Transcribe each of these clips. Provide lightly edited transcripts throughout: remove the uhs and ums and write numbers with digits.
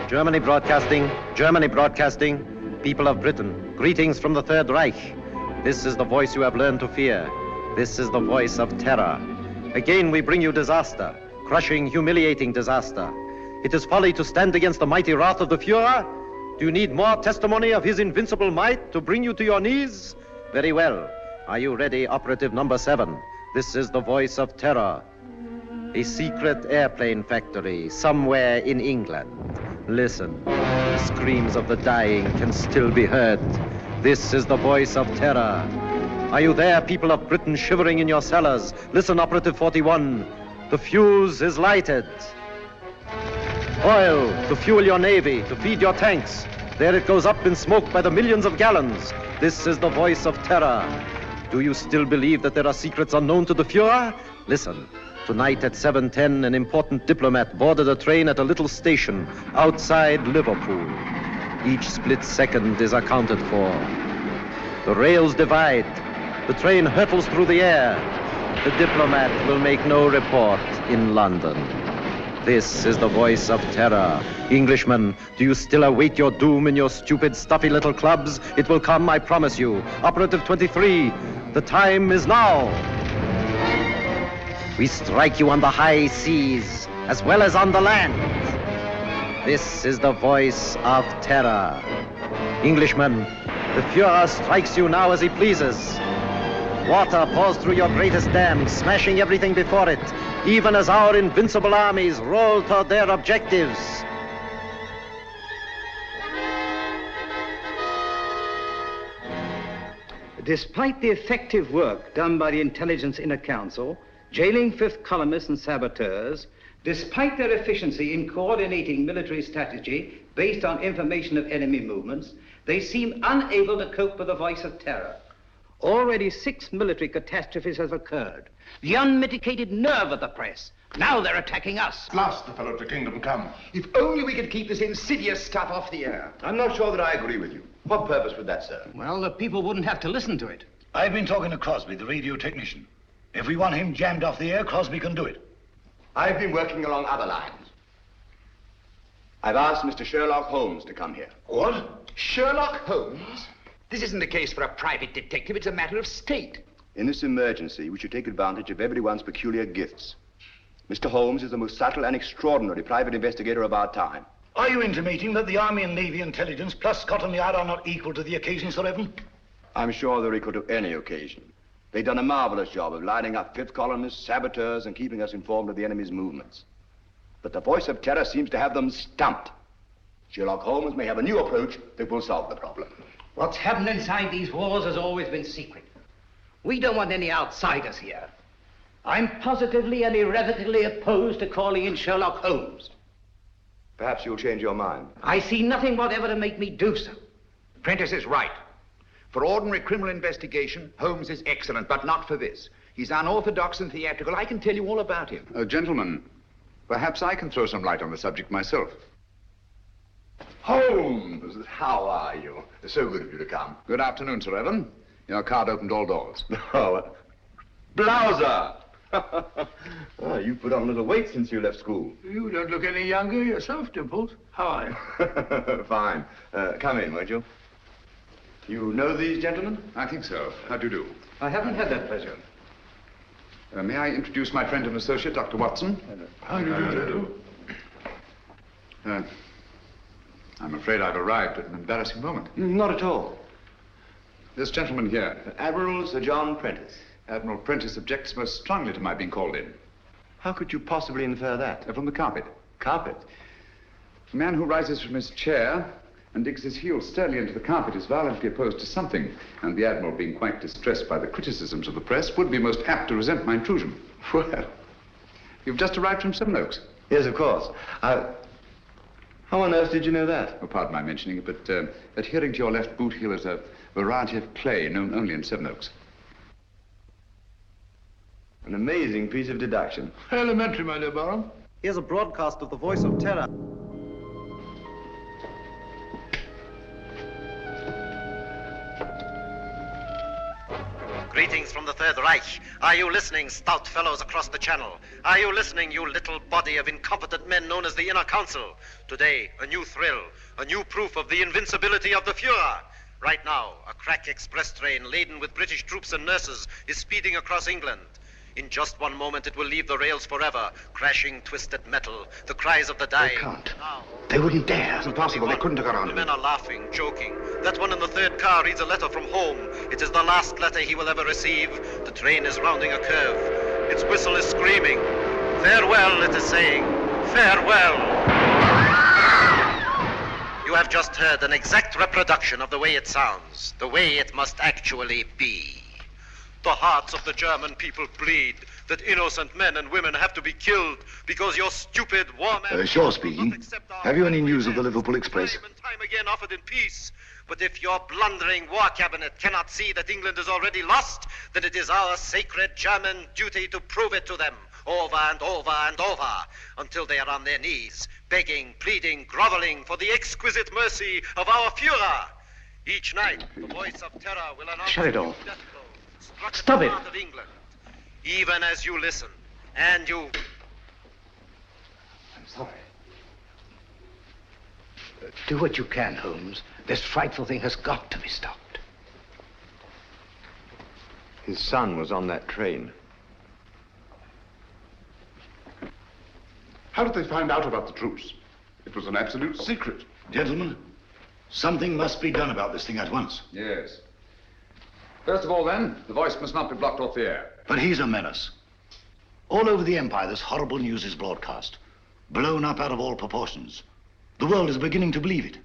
Germany broadcasting, people of Britain, greetings from the Third Reich. This is the voice you have learned to fear. This is the voice of terror. Again we bring you disaster, crushing, humiliating disaster. It is folly to stand against the mighty wrath of the Fuhrer. Do you need more testimony of his invincible might to bring you to your knees? Very well. Are you ready, operative number 7? This is the voice of terror. A secret airplane factory somewhere in England. Listen, the screams of the dying can still be heard. This is the voice of terror. Are you there, people of Britain, shivering in your cellars? Listen, operative 41. The fuse is lighted. Oil to fuel your navy, to feed your tanks. There it goes up in smoke by the millions of gallons. This is the voice of terror. Do you still believe that there are secrets unknown to the Fuhrer? Listen. Tonight at 7:10, an important diplomat boarded a train at a little station outside Liverpool. Each split second is accounted for. The rails divide. The train hurtles through the air. The diplomat will make no report in London. This is the voice of terror. Englishmen, do you still await your doom in your stupid, stuffy little clubs? It will come, I promise you. Operative 23, the time is now. We strike you on the high seas, as well as on the land. This is the voice of terror. Englishmen, the Fuhrer strikes you now as he pleases. Water pours through your greatest dam, smashing everything before it, even as our invincible armies roll toward their objectives. Despite the effective work done by the Intelligence Inner Council, jailing fifth columnists and saboteurs, despite their efficiency in coordinating military strategy based on information of enemy movements, they seem unable to cope with the voice of terror. Already 6 military catastrophes have occurred. The unmitigated nerve of the press. Now they're attacking us. At last the fellow to kingdom come. If only we could keep this insidious stuff off the air. I'm not sure that I agree with you. What purpose would that serve? Well, the people wouldn't have to listen to it. I've been talking to Crosby, the radio technician. If we want him jammed off the air, Crosby can do it. I've been working along other lines. I've asked Mr. Sherlock Holmes to come here. What? Sherlock Holmes? This isn't a case for a private detective, it's a matter of state. In this emergency, we should take advantage of everyone's peculiar gifts. Mr. Holmes is the most subtle and extraordinary private investigator of our time. Are you intimating that the Army and Navy intelligence plus Scotland Yard are not equal to the occasion, Sir Evan? I'm sure they're equal to any occasion. They've done a marvelous job of lining up fifth columnists, saboteurs, and keeping us informed of the enemy's movements. But the voice of terror seems to have them stumped. Sherlock Holmes may have a new approach that will solve the problem. What's happened inside these walls has always been secret. We don't want any outsiders here. I'm positively and irrevocably opposed to calling in Sherlock Holmes. Perhaps you'll change your mind. I see nothing whatever to make me do so. Prentice is right. For ordinary criminal investigation, Holmes is excellent, but not for this. He's unorthodox and theatrical. I can tell you all about him. Gentlemen, perhaps I can throw some light on the subject myself. Holmes, how are you? It's so good of you to come. Good afternoon, Sir Evan. Your card opened all doors. Oh, Blouser! Oh, you put on a little weight since you left school. You don't look any younger yourself, Dimples. How are you? Fine. Come in, won't you? You know these gentlemen? I think so. How do you do? I haven't had that pleasure. May I introduce my friend and associate, Dr. Watson? How do you do? I'm afraid I've arrived at an embarrassing moment. Not at all. This gentleman here, Admiral Sir John Prentice. Admiral Prentice, objects most strongly to my being called in. How could you possibly infer that? From the carpet. Carpet? A man who rises from his chair and digs his heels sternly into the carpet is violently opposed to something, and the Admiral, being quite distressed by the criticisms of the press, would be most apt to resent my intrusion. Well, You've just arrived from Sevenoaks. yes, of course. How on earth did you know that? Oh, pardon my mentioning it, but adhering to your left boot heel is a variety of clay known only in Sevenoaks. An amazing piece of deduction. Elementary, my dear Barham. Here's a broadcast of the voice of terror. Greetings from the Third Reich. Are you listening, stout fellows across the channel? Are you listening, you little body of incompetent men known as the Inner Council? Today, a new thrill, a new proof of the invincibility of the Fuhrer. Right now, a crack express train laden with British troops and nurses is speeding across England. In just one moment, it will leave the rails forever, crashing twisted metal, the cries of the dying. They can't. Now, They wouldn't dare. It's impossible. They couldn't have got on the to men it. are laughing, joking. That one in the third car reads a letter from home. It is the last letter he will ever receive. The train is rounding a curve. Its whistle is screaming. Farewell, it is saying. Farewell. You have just heard an exact reproduction of the way it sounds, the way it must actually be. The hearts of the German people bleed that innocent men and women have to be killed because your stupid war man... Shaw speaking. Have you any news of the Liverpool Express? Time and time again offered in peace. But if your blundering war cabinet cannot see that England is already lost, then it is our sacred German duty to prove it to them over and over and over until they are on their knees, begging, pleading, groveling for the exquisite mercy of our Fuhrer. Each night, the voice of terror will announce... Shut it off. death blow, struck at Stop the it. heart of England. Even as you listen, and you... I'm sorry. Do what you can, Holmes. This frightful thing has got to be stopped. His son was on that train. How did they find out about the truce? It was an absolute secret. Gentlemen, something must be done about this thing at once. Yes. First of all, then, the voice must not be blocked off the air. But he's a menace. All over the Empire, this horrible news is broadcast, blown up out of all proportions. The world is beginning to believe it.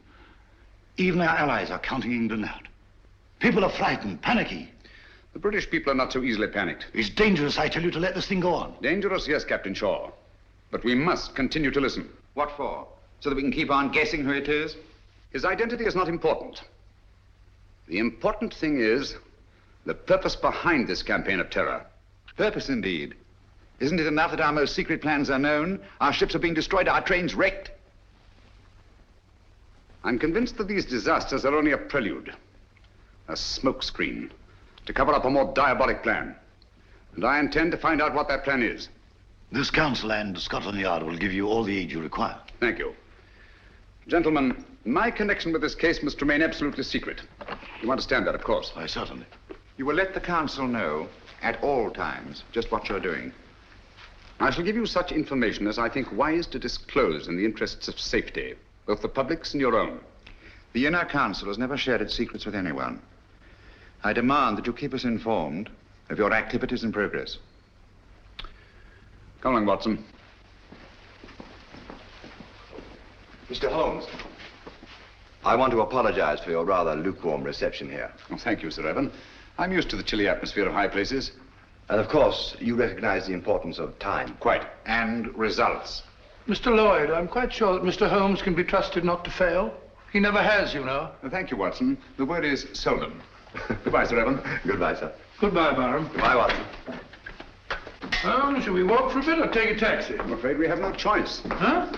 Even our allies are counting England out. People are frightened, panicky. The British people are not so easily panicked. It's dangerous, I tell you, to let this thing go on. Dangerous, yes, Captain Shaw. But we must continue to listen. What for? So that we can keep on guessing who it is? His identity is not important. The important thing is the purpose behind this campaign of terror. Purpose, indeed. Isn't it enough that our most secret plans are known? Our ships are being destroyed, our trains wrecked? I'm convinced that these disasters are only a prelude, a smokescreen, to cover up a more diabolic plan. And I intend to find out what that plan is. This council and Scotland Yard will give you all the aid you require. Thank you. Gentlemen, my connection with this case must remain absolutely secret. You understand that, of course. Why, certainly. You will let the council know at all times just what you're doing. I shall give you such information as I think wise to disclose in the interests of safety, both the public's and your own. The Inner Council has never shared its secrets with anyone. I demand that you keep us informed of your activities and progress. Come along, Watson. Mr. Holmes, I want to apologize for your rather lukewarm reception here. Oh, thank you, Sir Evan. I'm used to the chilly atmosphere of high places. And of course, you recognize the importance of time. Quite. And results. Mr. Lloyd, I'm quite sure that Mr. Holmes can be trusted not to fail. He never has, you know. Thank you, Watson. The word is seldom. Goodbye, Sir Evan. Goodbye, sir. Goodbye, Barham. Goodbye, Watson. Shall we walk for a bit or take a taxi? I'm afraid we have no choice. Huh?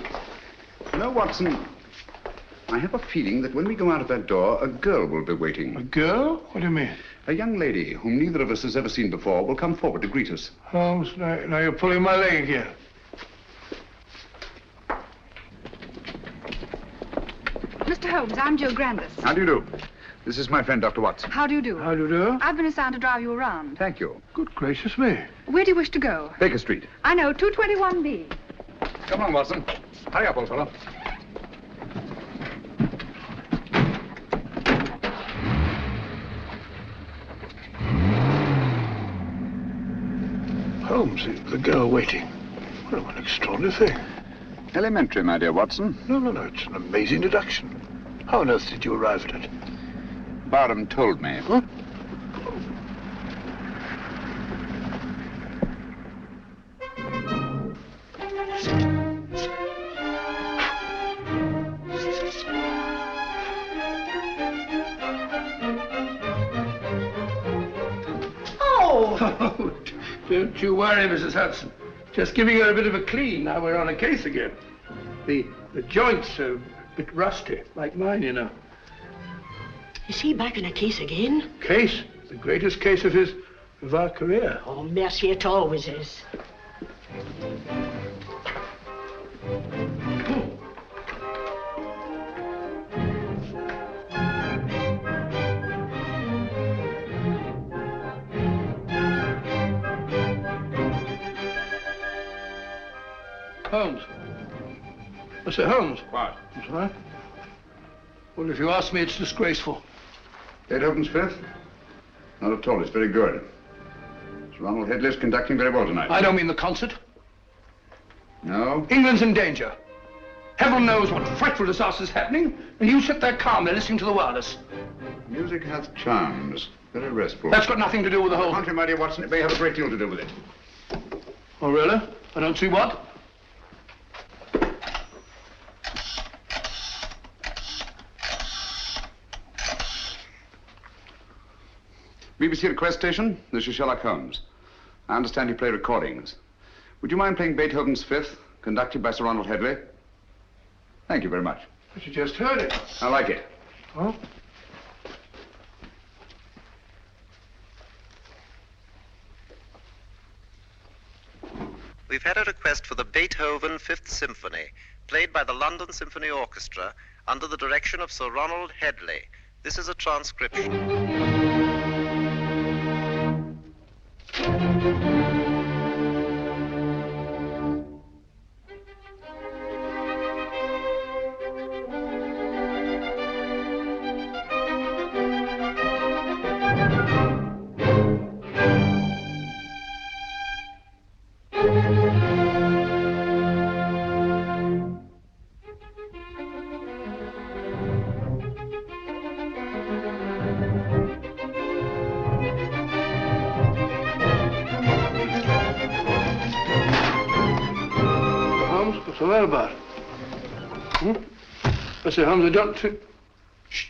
You know, Watson, I have a feeling that when we go out of that door, a girl will be waiting. A girl? What do you mean? A young lady whom neither of us has ever seen before will come forward to greet us. Holmes, now you're pulling my leg again. Mr. Holmes, I'm Jill Grandis. How do you do? This is my friend, Dr. Watson. How do you do? How do you do? I've been assigned to drive you around. Thank you. Good gracious me. Where do you wish to go? Baker Street. I know, 221B. Come on, Watson. Hurry up, old fellow. Holmes, the girl waiting. Well, what an extraordinary thing. Elementary, my dear Watson. No, it's an amazing deduction. How on earth did you arrive at it? Barham told me. Huh? Oh, don't you worry, Mrs. Hudson. Just giving her a bit of a clean. Now we're on a case again. The joints are a bit rusty, like mine, you know. Is he back in a case again? Case? The greatest case of his of our career. Oh, mercy, it always is. Holmes. I say, Holmes. What? That's right. Well, if you ask me, it's disgraceful. Beethoven's Fifth? Not at all. It's very good. Sir Ronald Headley's conducting very well tonight. I don't mean the concert. No? England's in danger. Heaven knows what frightful disaster's happening, and you sit there calmly listening to the wireless. Music hath charms. Very restful. That's got nothing to do with the whole... Contrary, my dear Watson, it may have a great deal to do with it. Oh, really? I don't see what. BBC request station, this is Sherlock Holmes. I understand you play recordings. Would you mind playing Beethoven's Fifth, conducted by Sir Ronald Headley? Thank you very much. But you just heard it. I like it. Oh? We've had a request for the Beethoven Fifth Symphony, played by the London Symphony Orchestra under the direction of Sir Ronald Headley. This is a transcription. What's all that about? I say, Holmes, I don't think... Shh.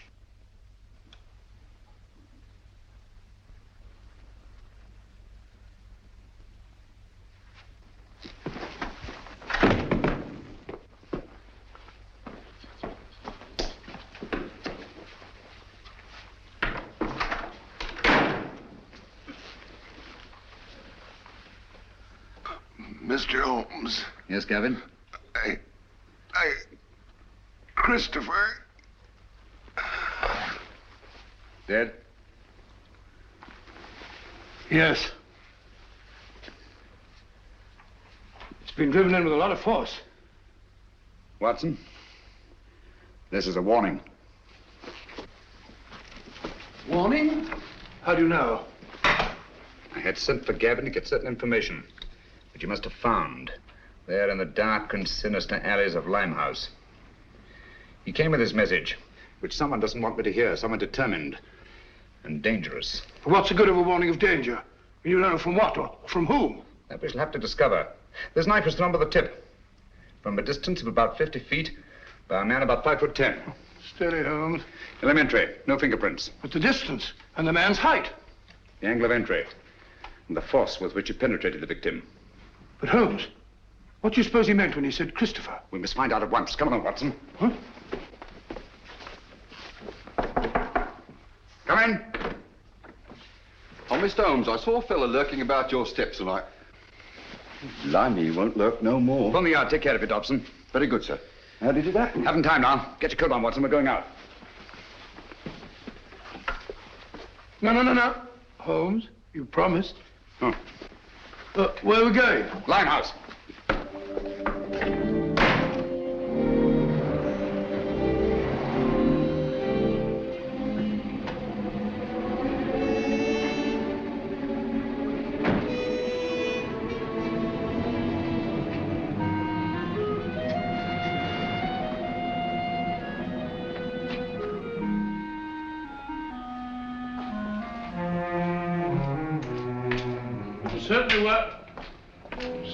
Mr. Holmes. Yes, Gavin? Christopher. Dead? Yes. It's been driven in with a lot of force. Watson, this is a warning. Warning? How do you know? I had sent for Gavin to get certain information that you must have found there in the dark and sinister alleys of Limehouse. He came with his message, which someone doesn't want me to hear, someone determined and dangerous. What's the good of a warning of danger? You don't know from what or from whom? That we shall have to discover. There's nitrous number the tip. From a distance of about 50 feet, by a man about 5'10". Steady, Holmes. Elementary, no fingerprints. But the distance and the man's height. The angle of entry and the force with which he penetrated the victim. But Holmes, what do you suppose he meant when he said Christopher? We must find out at once. Come on, Watson. Huh? Come in. Oh, Mr. Holmes, I saw a fella lurking about your steps tonight. Blimey, he won't lurk no more. From the yard. Take care of it, Dobson. Very good, sir. How did it happen? Haven't time now. Get your coat on, Watson. We're going out. No. Holmes, you promised. Oh. Where are we going? Limehouse.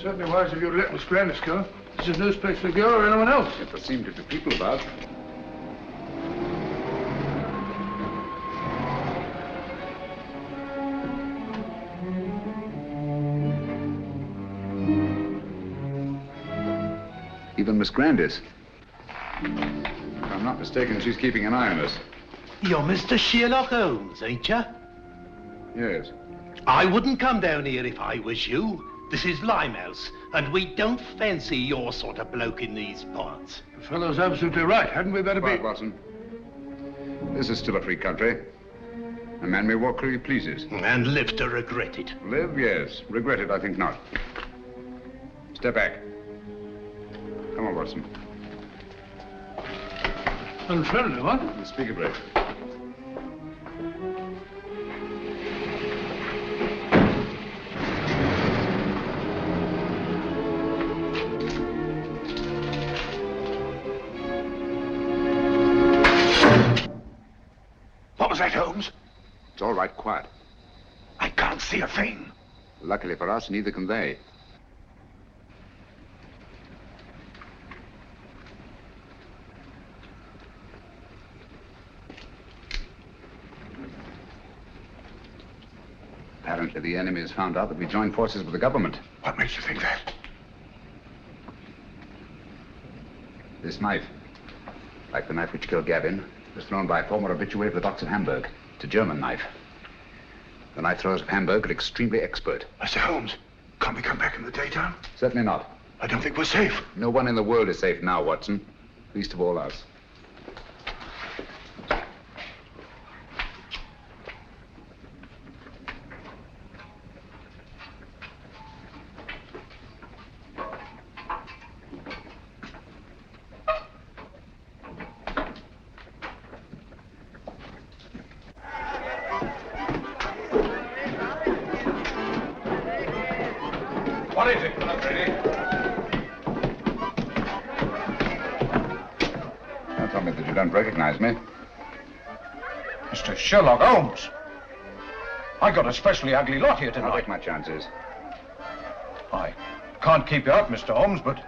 Certainly wise of you to let Miss Grandis go. This is no place for the girl or anyone else. Yet there seem to be people about. Even Miss Grandis. If I'm not mistaken, she's keeping an eye on us. You're Mr. Sherlock Holmes, ain't you? Yes. I wouldn't come down here if I was you. This is Limehouse, and we don't fancy your sort of bloke in these parts. The fellow's absolutely right. Hadn't we better be... Quiet, Watson. This is still a free country. A man may walk where he pleases. And live to regret it. Live, yes. Regret it, I think not. Step back. Come on, Watson. Unfriendly, what? Unspeakably. What was that, Holmes? It's all right, quiet. I can't see a thing. Luckily for us, neither can they. Apparently, the enemy has found out that we joined forces with the government. What makes you think that? This knife, like the knife which killed Gavin, was thrown by a former habitué of the docks of Hamburg. It's a German knife. The knife throwers of Hamburg are extremely expert. Mr. Holmes, can't we come back in the daytime? Certainly not. I don't think we're safe. No one in the world is safe now, Watson. Least of all us. What is it? Not ready. Don't tell me that you don't recognize me. Mr. Sherlock Holmes. I got a specially ugly lot here I'll tonight. take my chances. I can't keep you up, Mr. Holmes, but...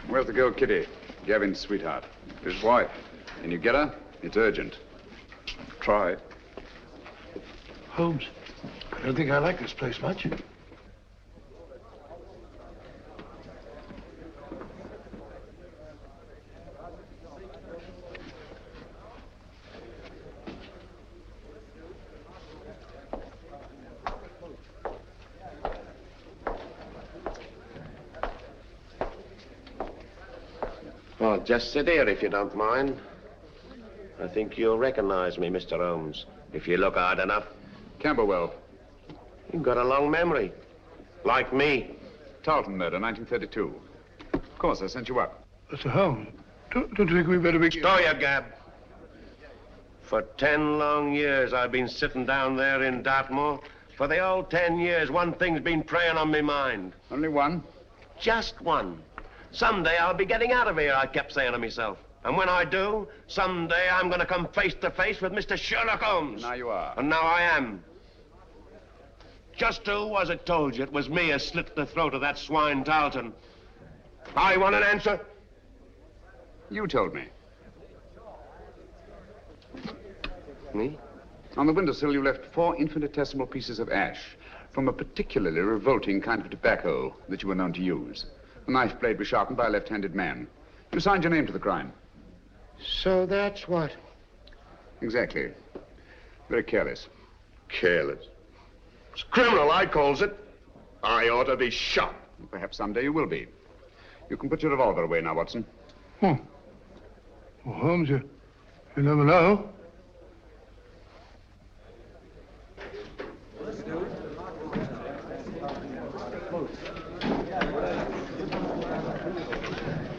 Where's the girl, Kitty? Gavin's sweetheart. His wife. Can you get her? It's urgent. Try. Holmes, I don't think I like this place much. Well, just sit here if you don't mind. I think you'll recognize me, Mr. Holmes, if you look hard enough. Camberwell. You've got a long memory. Like me. Tarleton murder, 1932. Of course, I sent you up. Mr. Holmes, don't you think we better be... Stow your gab. For 10 long years, I've been sitting down there in Dartmoor. For the old 10 years, one thing's been preying on my mind. Only one? Just one. Someday I'll be getting out of here, I kept saying to myself. And when I do, someday I'm going to come face to face with Mr. Sherlock Holmes. Now you are. And now I am. Just who was it told you it was me who slit the throat of that swine Tarleton? I want an answer. You told me. Me? On the windowsill, you left 4 infinitesimal pieces of ash from a particularly revolting kind of tobacco that you were known to use. The knife blade was sharpened by a left-handed man. You signed your name to the crime. So that's what? Exactly. Very careless. Careless. It's criminal, I calls it. I ought to be shot. Perhaps someday you will be. You can put your revolver away now, Watson. Well, Holmes, you never know.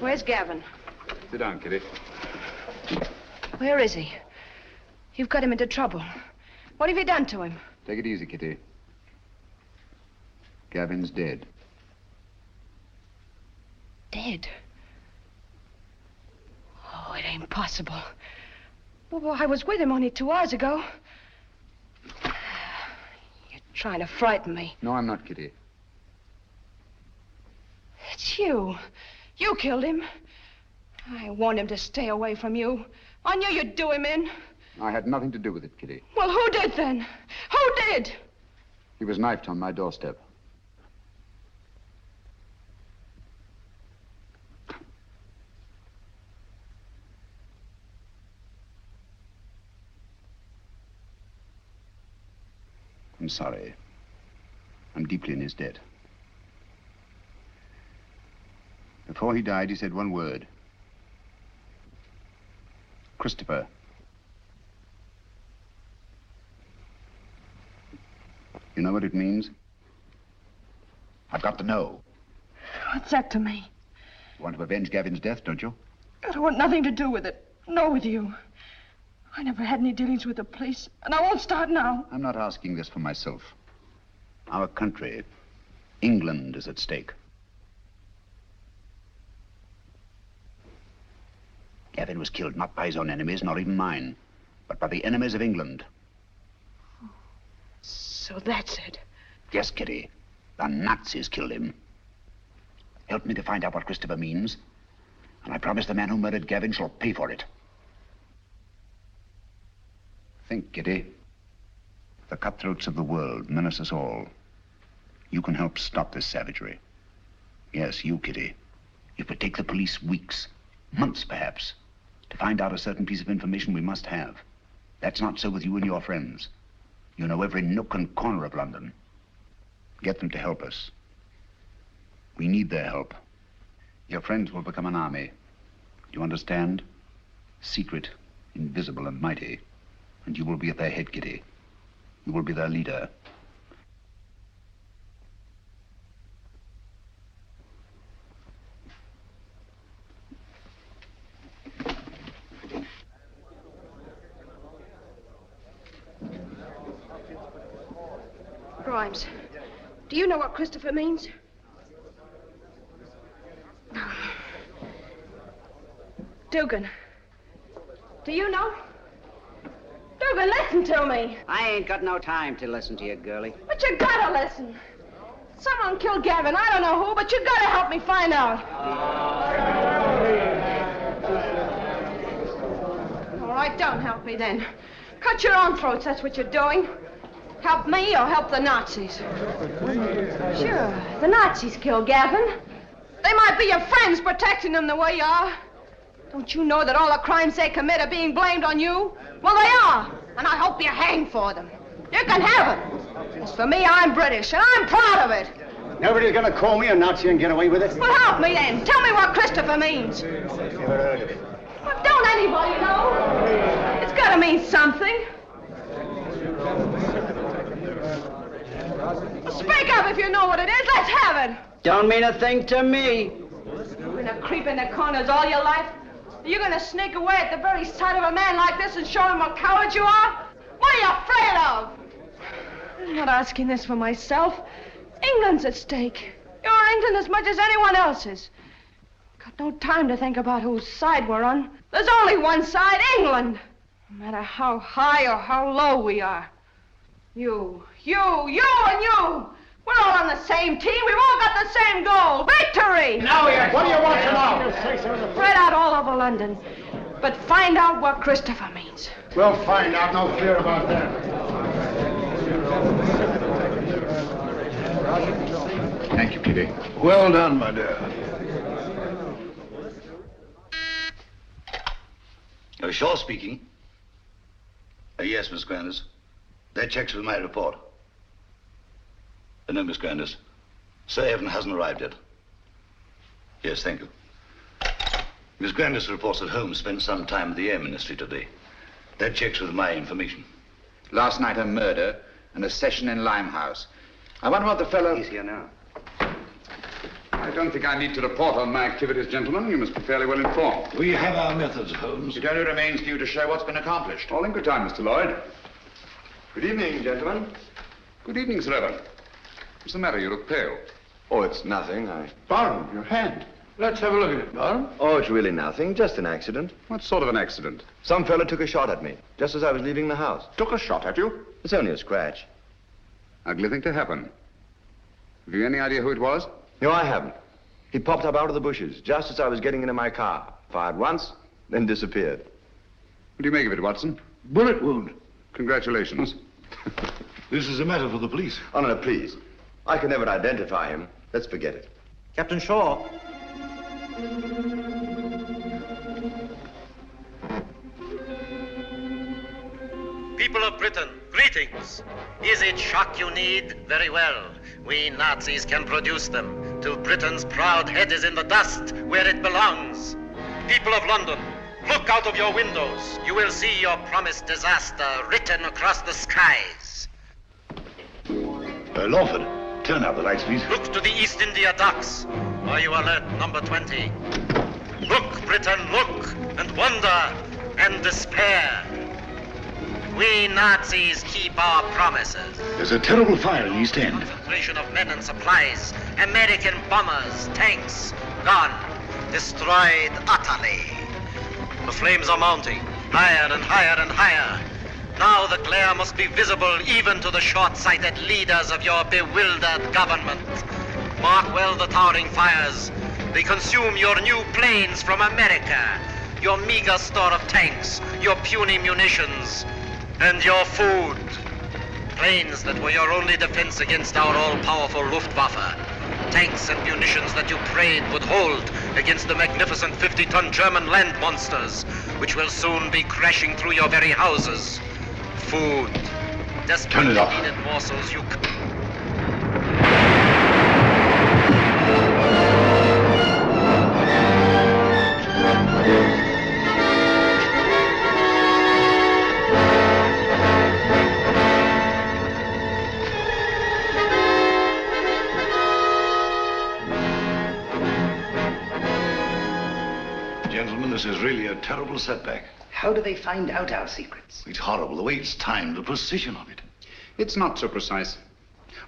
Where's Gavin? Sit down, Kitty. Where is he? You've got him into trouble. What have you done to him? Take it easy, Kitty. Gavin's dead. Dead? Oh, it ain't possible. Well, I was with him only 2 hours ago. You're trying to frighten me. No, I'm not, Kitty. It's you. You killed him. I warned him to stay away from you. I knew you'd do him in. I had nothing to do with it, Kitty. Well, who did then? Who did? He was knifed on my doorstep. I'm sorry. I'm deeply in his debt. Before he died, he said one word. Christopher. You know what it means? I've got to know. What's that to me? You want to avenge Gavin's death, don't you? I don't want nothing to do with it. Nor with you. I never had any dealings with the police, and I won't start now. I'm not asking this for myself. Our country, England, is at stake. Gavin was killed not by his own enemies, nor even mine, but by the enemies of England. So that's it. Yes, Kitty. The Nazis killed him. Help me to find out what Christopher means, and I promise the man who murdered Gavin shall pay for it. Think, Kitty. The cutthroats of the world menace us all. You can help stop this savagery. Yes, you, Kitty. It would take the police weeks, months perhaps, to find out a certain piece of information we must have. That's not so with you and your friends. You know every nook and corner of London. Get them to help us. We need their help. Your friends will become an army. Do you understand? Secret, invisible, and mighty. And you will be at their head, Kitty. You will be their leader. Grimes, do you know what Christopher means? Dugan, do you know? Dugan, listen to me. I ain't got no time to listen to you, girlie. But you gotta listen. Someone killed Gavin. I don't know who, but you gotta help me find out. All right, don't help me then. Cut your own throats, that's what you're doing. Help me or help the Nazis. Sure, the Nazis killed Gavin. They might be your friends protecting them the way you are. Don't you know that all the crimes they commit are being blamed on you? Well, they are, and I hope you're hanged for them. You can have it. As for me, I'm British, and I'm proud of it. Nobody's gonna call me a Nazi and get away with it. Well, help me then. Tell me what Christopher means. Never heard of it. Well, don't anybody know? It's gotta mean something. Speak up if you know what it is. Let's have it. Don't mean a thing to me. You're gonna creep in the corners all your life? Are you gonna sneak away at the very sight of a man like this and show him what cowards you are? What are you afraid of? I'm not asking this for myself. England's at stake. You're England as much as anyone else's. Got no time to think about whose side we're on. There's only one side, England. No matter how high or how low we are. You, and you. We're all on the same team. We've all got the same goal. Victory! Now, what do you want to know? Spread out all over London. But find out what Christopher means. We'll find out. No fear about that. Thank you, Kitty. Well done, my dear. Shaw speaking. Yes, Miss Grandis. That checks with my report. No, Miss Grandis. Sir Evan hasn't arrived yet. Yes, thank you. Miss Grandis reports that Holmes spent some time at the Air Ministry today. That checks with my information. Last night a murder and a session in Limehouse. I wonder what the fellow... He's here now. I don't think I need to report on my activities, gentlemen. You must be fairly well informed. We have our methods, Holmes. It only remains for you to show what's been accomplished. All in good time, Mr. Lloyd. Good evening, gentlemen. Good evening, Sir Evan. What's the matter? You look pale. Oh, it's nothing. Barham, your hand. Let's have a look at it, Barham. Oh, it's really nothing. Just an accident. What sort of an accident? Some fella took a shot at me, just as I was leaving the house. Took a shot at you? It's only a scratch. Ugly thing to happen. Have you any idea who it was? No, I haven't. He popped up out of the bushes, just as I was getting into my car. Fired once, then disappeared. What do you make of it, Watson? Bullet wound. Congratulations. This is a matter for the police. Oh, no, please. I can never identify him. Let's forget it. Captain Shaw. People of Britain, greetings. Is it shock you need? Very well. We Nazis can produce them till Britain's proud head is in the dust where it belongs. People of London, look out of your windows. You will see your promised disaster written across the skies. Lawford, turn out the lights, please. Look to the East India docks. Are you alert, number 20? Look, Britain, look, and wonder, and despair. We Nazis keep our promises. There's a terrible fire in East End. Concentration of men and supplies. American bombers, tanks, gone. Destroyed utterly. The flames are mounting, higher and higher and higher. Now the glare must be visible even to the short-sighted leaders of your bewildered government. Mark well the towering fires. They consume your new planes from America, your meager store of tanks, your puny munitions, and your food. Planes that were your only defense against our all-powerful Luftwaffe. Tanks and munitions that you prayed would hold against the magnificent 50-ton German land monsters, which will soon be crashing through your very houses. Food. Desperately needed morsels you... Gentlemen, this is really a terrible setback. How do they find out our secrets? It's horrible, the way it's timed, the precision of it. It's not so precise.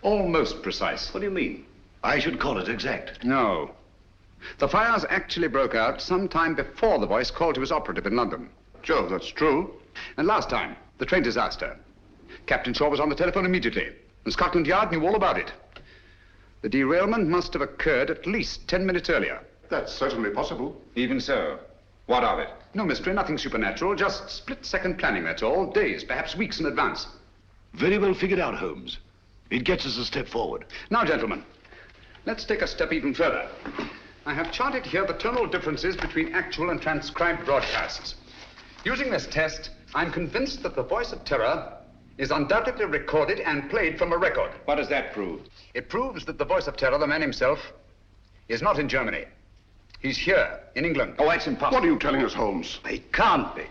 Almost precise. What do you mean? I should call it exact. No. The fires actually broke out sometime before the voice called to his operative in London. Sure, that's true. And last time, the train disaster. Captain Shaw was on the telephone immediately, and Scotland Yard knew all about it. The derailment must have occurred at least 10 minutes earlier. That's certainly possible. Even so. What of it? No mystery, nothing supernatural, just split-second planning, that's all. Days, perhaps weeks in advance. Very well figured out, Holmes. It gets us a step forward. Now, gentlemen, let's take a step even further. I have charted here the tonal differences between actual and transcribed broadcasts. Using this test, I'm convinced that the voice of terror is undoubtedly recorded and played from a record. What does that prove? It proves that the voice of terror, the man himself, is not in Germany. He's here, in England. Oh, that's impossible. What are you telling us, Holmes? It can't be.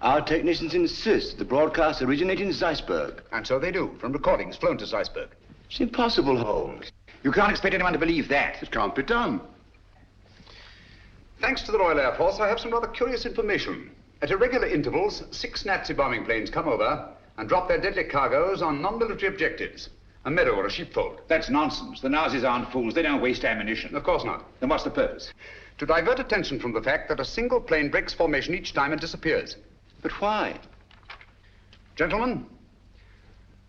Our technicians insist the broadcast originated in Zeisberg. And so they do, from recordings flown to Zeisberg. It's impossible, Holmes. You can't expect anyone to believe that. It can't be done. Thanks to the Royal Air Force, I have some rather curious information. At irregular intervals, 6 Nazi bombing planes come over and drop their deadly cargoes on non-military objectives. A meadow or a sheepfold. That's nonsense. The Nazis aren't fools. They don't waste ammunition. Of course not. Then what's the purpose? To divert attention from the fact that a single plane breaks formation each time and disappears. But why? Gentlemen,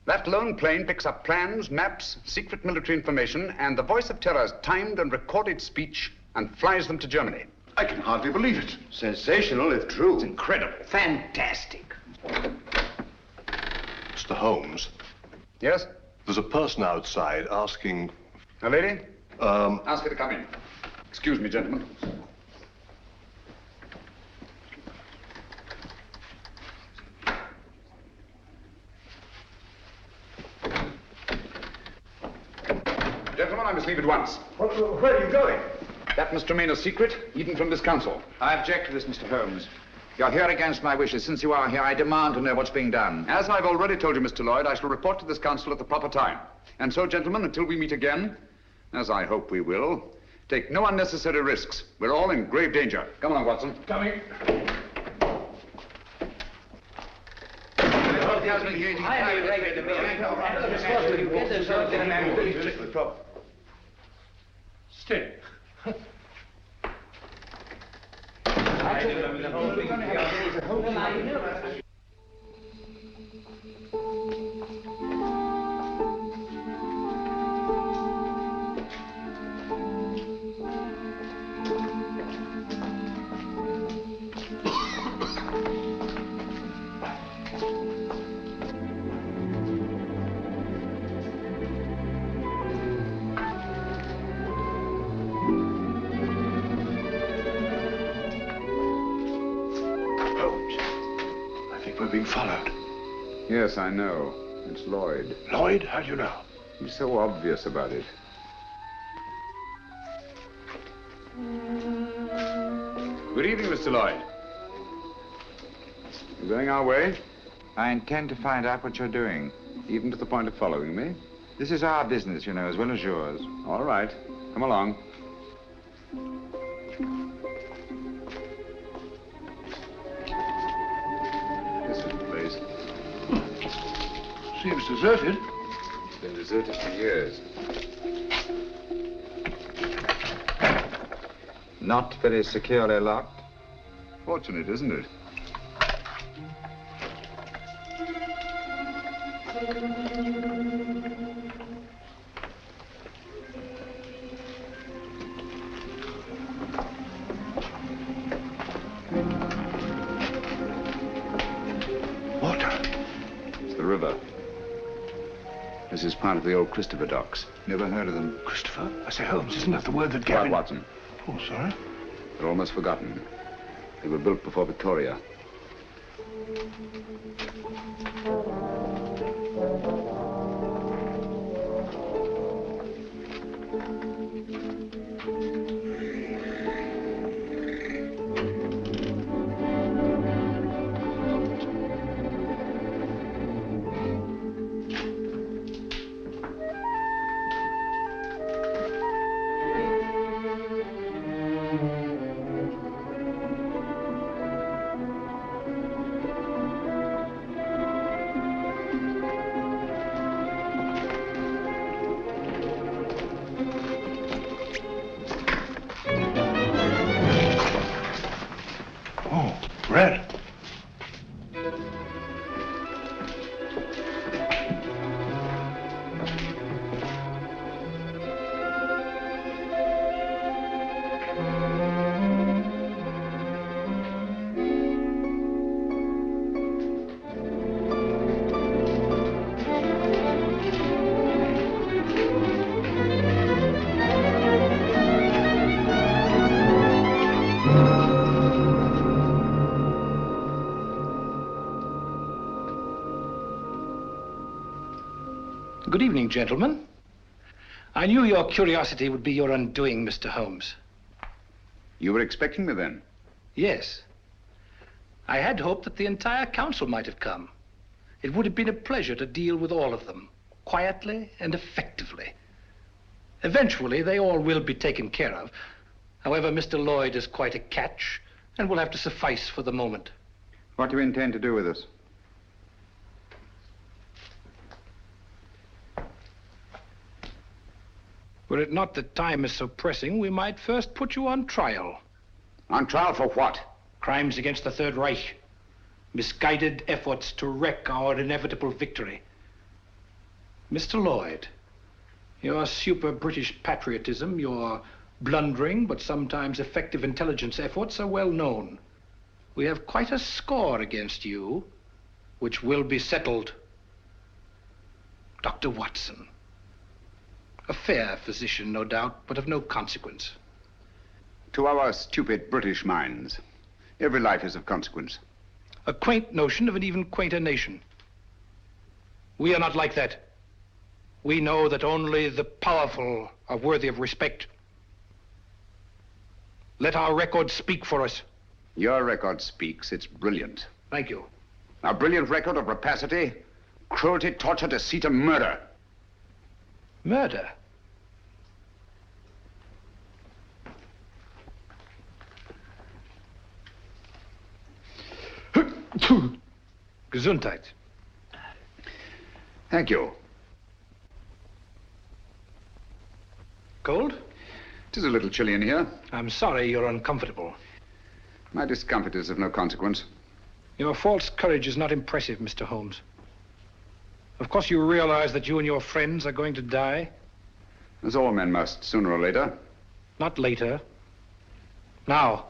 that lone plane picks up plans, maps, secret military information, and the voice of terror's timed and recorded speech and flies them to Germany. I can hardly believe it. Sensational, if true. It's incredible. Fantastic. Mr. Holmes. Yes? There's a person outside asking... A lady? Ask her to come in. Excuse me, gentlemen. Gentlemen, I must leave at once. Where are you going? That must remain a secret, even from this council. I object to this, Mr. Holmes. You're here against my wishes. Since you are here, I demand to know what's being done. As I've already told you, Mr. Lloyd, I shall report to this council at the proper time. And so, gentlemen, until we meet again, as I hope we will, take no unnecessary risks. We're all in grave danger. Come along, Watson. Coming. Stay. followed. Yes, I know. It's Lloyd. Lloyd? How do you know? He's so obvious about it. Good evening, Mr. Lloyd. You going our way? I intend to find out what you're doing, even to the point of following me. This is our business, you know, as well as yours. All right. Come along. This is the place. Seems deserted. It's been deserted for years. Not very securely locked. Fortunate, isn't it? This is part of the old Christopher docks. Never heard of them. Christopher? I say, Holmes, isn't that the word that Gavin... Watson. Oh, sorry. They're almost forgotten. They were built before Victoria. Red. Good evening, gentlemen. I knew your curiosity would be your undoing, Mr. Holmes. You were expecting me then? Yes. I had hoped that the entire council might have come. It would have been a pleasure to deal with all of them, quietly and effectively. Eventually, they all will be taken care of. However, Mr. Lloyd is quite a catch and will have to suffice for the moment. What do you intend to do with us? Were it not that time is so pressing, we might first put you on trial. On trial for what? Crimes against the Third Reich. Misguided efforts to wreck our inevitable victory. Mr. Lloyd, your super British patriotism, your blundering but sometimes effective intelligence efforts are well known. We have quite a score against you, which will be settled. Dr. Watson. A fair physician, no doubt, but of no consequence. To our stupid British minds, every life is of consequence. A quaint notion of an even quainter nation. We are not like that. We know that only the powerful are worthy of respect. Let our record speak for us. Your record speaks. It's brilliant. Thank you. A brilliant record of rapacity, cruelty, torture, deceit, and murder. Murder? Gesundheit. Thank you. Cold? It is a little chilly in here. I'm sorry you're uncomfortable. My discomfort is of no consequence. Your false courage is not impressive, Mr. Holmes. Of course you realize that you and your friends are going to die? As all men must, sooner or later. Not later. Now.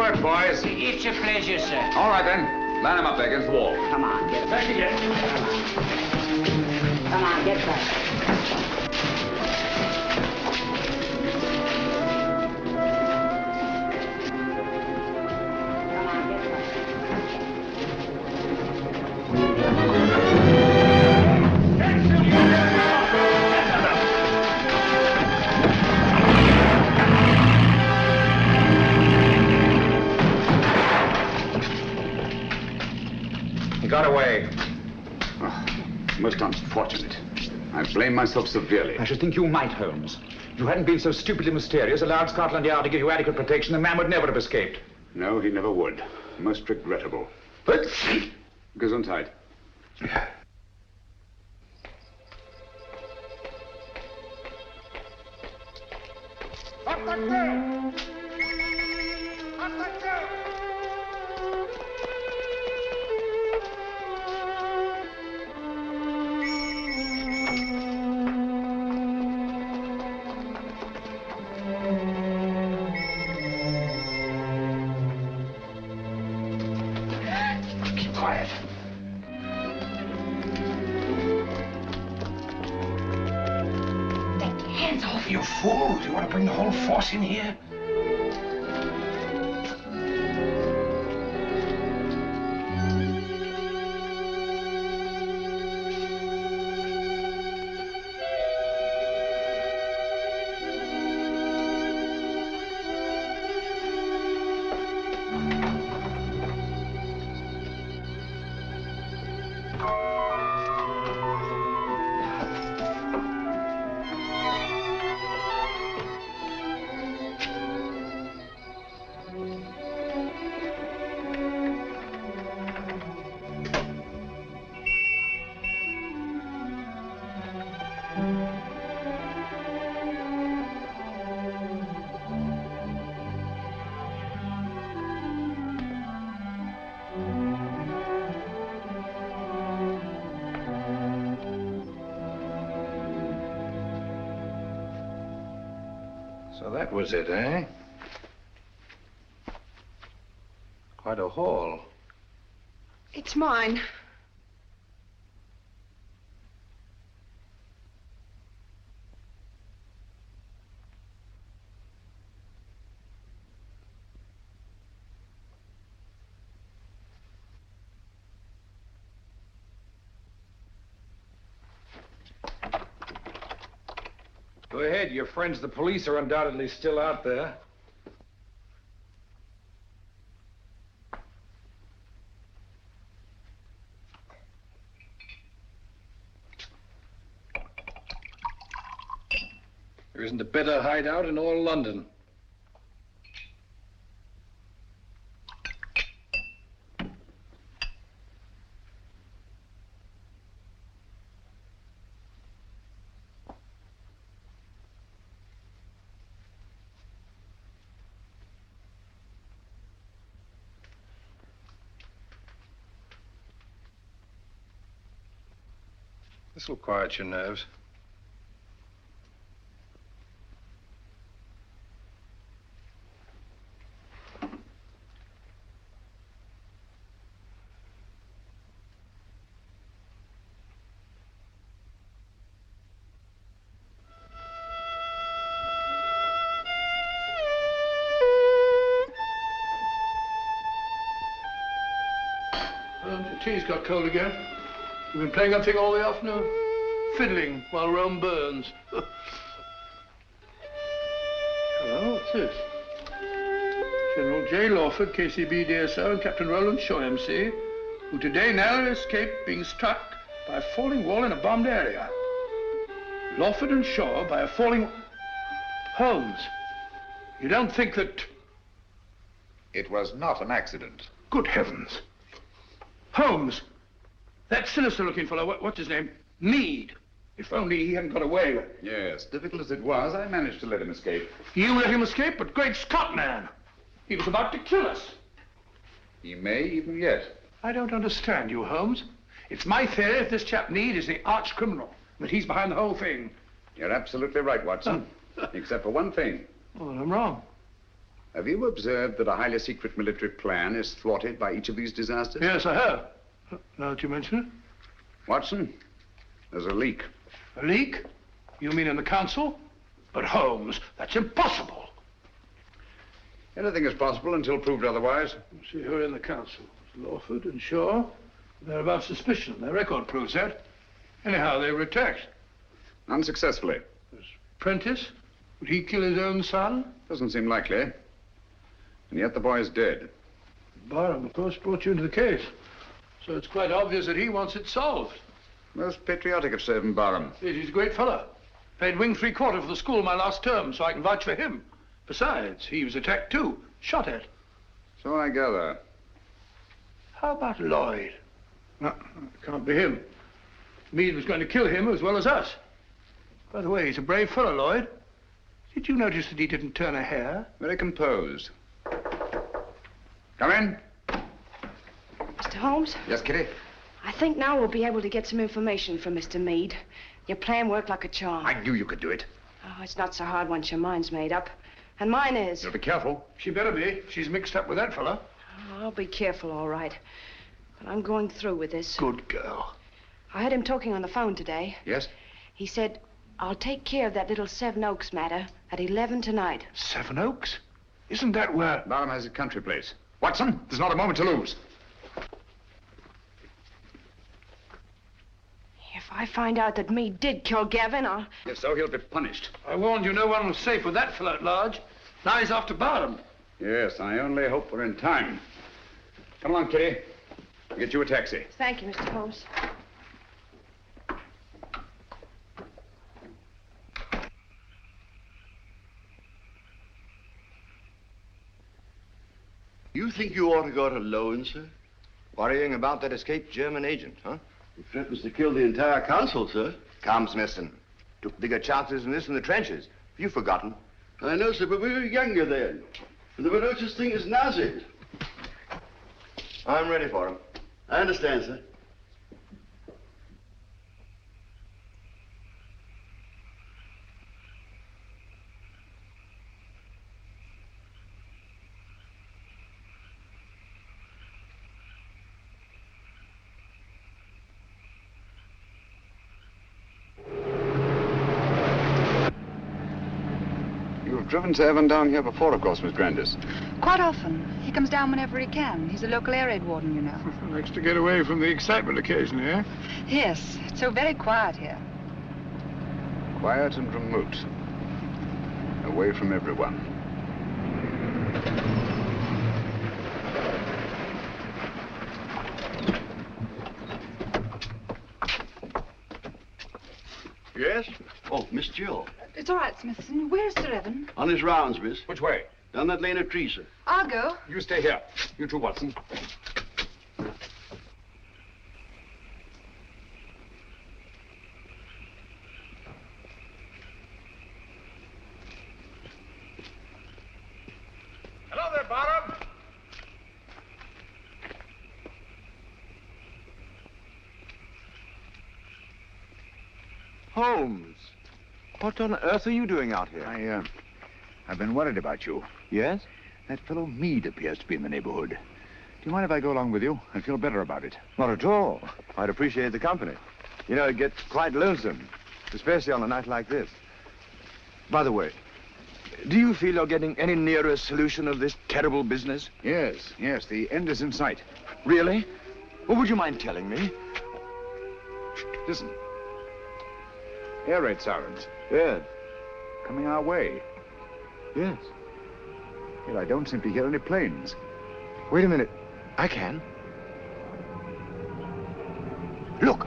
work, boys. It's a pleasure, sir. All right, then. Line them up there against the wall. Come on, get back again. Come on, get back. He got away. Oh, most unfortunate. I blame myself severely. I should think you might, Holmes. If you hadn't been so stupidly mysterious, allowed Scotland Yard to give you adequate protection, the man would never have escaped. No, he never would. Most regrettable. But Gesundheit. Keep quiet. Hands off, you fool! Do you want to bring the whole force in here? So that was it, eh? Quite a haul. It's mine. Go ahead. Your friends, the police, are undoubtedly still out there. There isn't a better hideout in all London. This will quiet your nerves. The tea's got cold again. You've been playing that thing all the afternoon? Fiddling while Rome burns. Hello, what's this? General J. Lawford, KCB DSO, and Captain Roland Shaw, MC, who today narrowly escaped being struck by a falling wall in a bombed area. Lawford and Shaw by a falling... Holmes, you don't think that... It was not an accident. Good heavens. Holmes, that sinister-looking fellow, what's his name? Meade. If only he hadn't got away. Yes, difficult as it was, I managed to let him escape. You let him escape, but great Scott, man. He was about to kill us. He may even yet. I don't understand you, Holmes. It's my theory that this chap Meade is the arch criminal, that he's behind the whole thing. You're absolutely right, Watson. Except for one thing. Well, I'm wrong. Have you observed that a highly secret military plan is thwarted by each of these disasters? Yes, I have. Now that you mention it. Watson, there's a leak. A leak? You mean in the council? But Holmes, that's impossible. Anything is possible until proved otherwise. See who are in the council. Lawford and Shaw. They're above suspicion. Their record proves that. Anyhow, they were attacked. Unsuccessfully. Prentice? Would he kill his own son? Doesn't seem likely. And yet the boy is dead. Barham, of course, brought you into the case. So it's quite obvious that he wants it solved. Most patriotic of Sir Evan Barham. Yes, he's a great fellow. Played wing 3/4 for the school my last term, so I can vouch for him. Besides, he was attacked too. Shot at. So I gather. How about Lloyd? No, it can't be him. Meade was going to kill him as well as us. By the way, he's a brave fellow, Lloyd. Did you notice that he didn't turn a hair? Very composed. Come in. Mr. Holmes? Yes, Kitty? I think now we'll be able to get some information from Mr. Meade. Your plan worked like a charm. I knew you could do it. Oh, it's not so hard once your mind's made up. And mine is. You'll be careful. She better be. She's mixed up with that fellow. Oh, I'll be careful, all right. But I'm going through with this. Good girl. I heard him talking on the phone today. Yes? He said, I'll take care of that little Seven Oaks matter at 11 tonight. Seven Oaks? Isn't that where... Barham has a country place. Watson, there's not a moment to lose. If I find out that Meade did kill Gavin, I'll... If so, he'll be punished. I warned you no one was safe with that fellow at large. Now he's after Barham. Yes, I only hope we're in time. Come along, Kitty. I'll get you a taxi. Thank you, Mr. Holmes. You think you ought to go it alone, sir? Worrying about that escaped German agent, huh? He threatens to kill the entire council, sir. Come, Smithson. Took bigger chances than this in the trenches. Have you forgotten? I know, sir, but we were younger then. And there were no such thing as Nazis. I'm ready for him. I understand, sir. You've driven Sir Evan down here before, of course, Miss Grandis. Quite often. He comes down whenever he can. He's a local air raid warden, you know. Likes to get away from the excitement occasionally, eh? Yes, it's so very quiet here. Quiet and remote. Away from everyone. Yes? Oh, Miss Jill. It's all right, Smithson. Where's Sir Evan? On his rounds, miss. Which way? Down that lane of trees, sir. I'll go. You stay here. You too, Watson. Hello there, Barham. Holmes, what on earth are you doing out here? I've been worried about you. Yes? That fellow Meade appears to be in the neighborhood. Do you mind if I go along with you? I feel better about it. Not at all. I'd appreciate the company. You know, it gets quite lonesome, especially on a night like this. By the way, do you feel you're getting any nearer a solution of this terrible business? Yes, the end is in sight. Really? Well, would you mind telling me? Listen. Air raid sirens. Yes. Coming our way. Yes. Yet I don't seem to hear any planes. Wait a minute. I can. Look.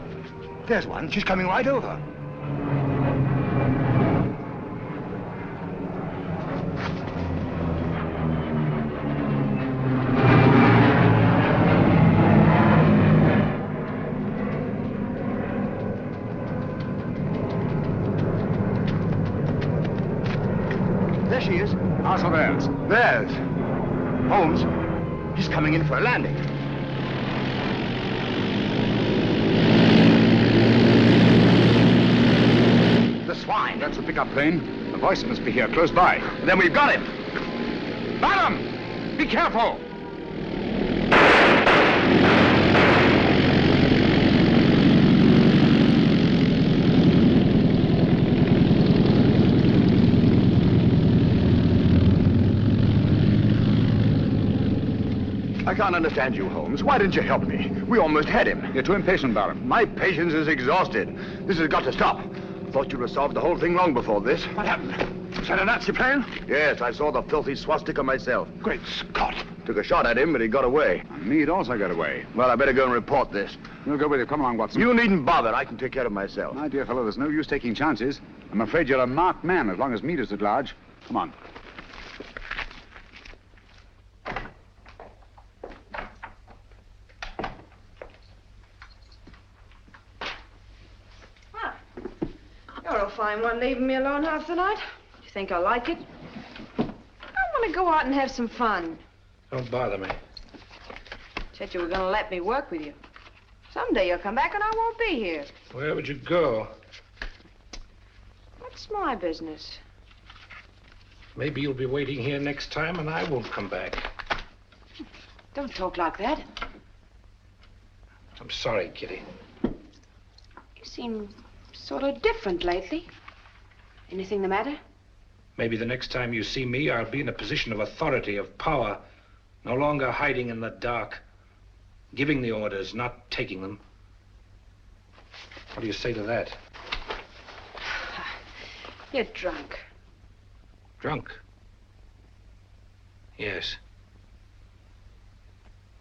There's one. She's coming right over. There she is. Ours or theirs? Theirs. Holmes, he's coming in for a landing. The swine. That's a pickup plane. The voice must be here, close by. Then we've got him. Barham! Be careful! I can't understand you, Holmes. Why didn't you help me? We almost had him. You're too impatient, Barham. My patience is exhausted. This has got to stop. Thought you'd have solved the whole thing long before this. What happened? Was that a Nazi plane? Yes, I saw the filthy swastika myself. Great Scott. Took a shot at him, but he got away. Meade also got away. Well, I better go and report this. We'll go with you. Come along, Watson. You needn't bother. I can take care of myself. My dear fellow, there's no use taking chances. I'm afraid you're a marked man as long as Meade is at large. Come on. You're a fine one, leaving me alone half the night. Do you think I like it? I want to go out and have some fun. Don't bother me. Said you were going to let me work with you. Someday you'll come back and I won't be here. Where would you go? What's my business? Maybe you'll be waiting here next time and I won't come back. Don't talk like that. I'm sorry, Kitty. You seem sort of different lately. Anything the matter? Maybe the next time you see me, I'll be in a position of authority, of power. No longer hiding in the dark. Giving the orders, not taking them. What do you say to that? You're drunk. Drunk? Yes.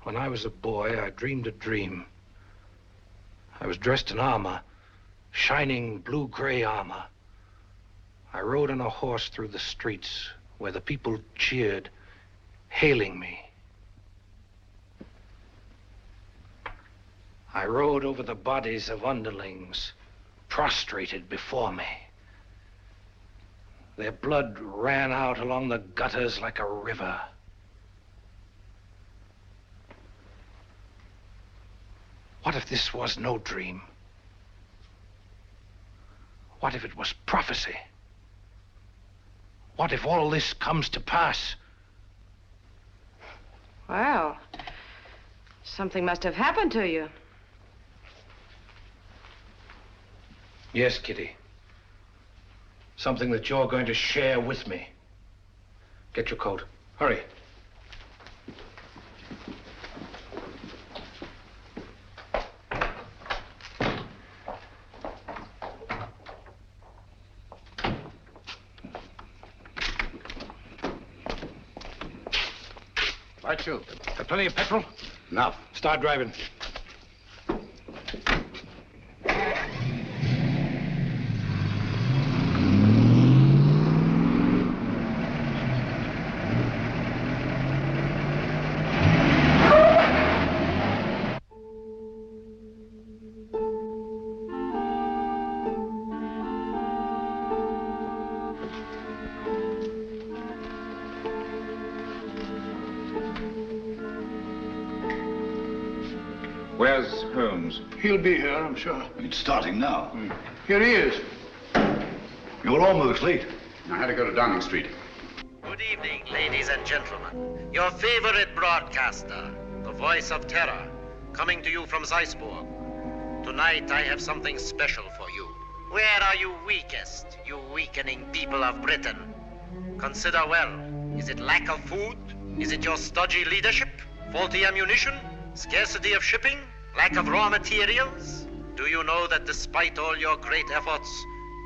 When I was a boy, I dreamed a dream. I was dressed in armor, shining blue-gray armor. I rode on a horse through the streets where the people cheered, hailing me. I rode over the bodies of underlings prostrated before me. Their blood ran out along the gutters like a river. What if this was no dream? What if it was prophecy? What if all this comes to pass? Well, something must have happened to you. Yes, Kitty. Something that you're going to share with me. Get your coat. Hurry. Right, you. Got plenty of petrol? Enough. Start driving. Where's Holmes? He'll be here, I'm sure. It's starting now. Here he is. You're almost late. I had to go to Downing Street. Good evening, ladies and gentlemen. Your favorite broadcaster, the voice of terror, coming to you from Zeisburg. Tonight I have something special for you. Where are you weakest, you weakening people of Britain? Consider well. Is it lack of food? Is it your stodgy leadership? Faulty ammunition? Scarcity of shipping? Lack of raw materials? Do you know that despite all your great efforts,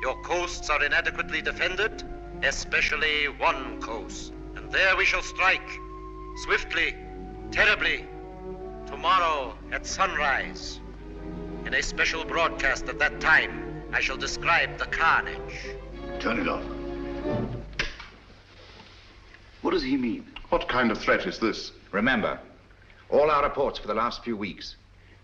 your coasts are inadequately defended? Especially one coast. And there we shall strike. Swiftly, terribly. Tomorrow at sunrise. In a special broadcast at that time, I shall describe the carnage. Turn it off. What does he mean? What kind of threat is this? Remember, all our reports for the last few weeks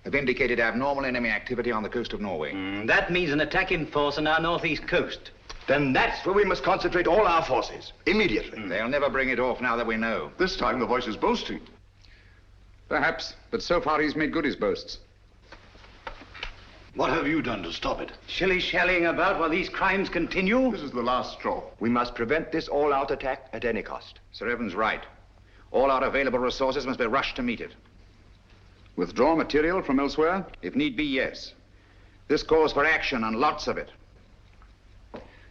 have indicated abnormal enemy activity on the coast of Norway. That means an attack in force on our northeast coast. Then that's where we must concentrate all our forces, immediately. They'll never bring it off now that we know. This time the voice is boasting. Perhaps, but so far he's made good his boasts. What have you done to stop it? Shilly-shallying about while these crimes continue? This is the last straw. We must prevent this all-out attack at any cost. Sir Evan's right. All our available resources must be rushed to meet it. Withdraw material from elsewhere? If need be, yes. This calls for action, and lots of it.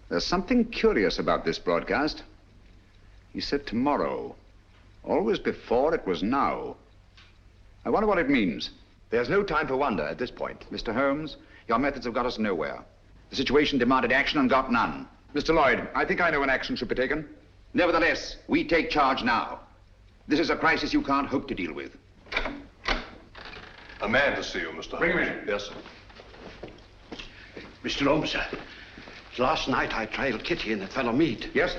There's something curious about this broadcast. He said tomorrow. Always before, it was now. I wonder what it means. There's no time for wonder at this point. Mr. Holmes, your methods have got us nowhere. The situation demanded action and got none. Mr. Lloyd, I think I know when action should be taken. Nevertheless, we take charge now. This is a crisis you can't hope to deal with. A man to see you, Mr. Holmes. Bring him in. Yes, sir. Mr. Holmes, sir. Last night I trailed Kitty and the fellow Meade. Yes?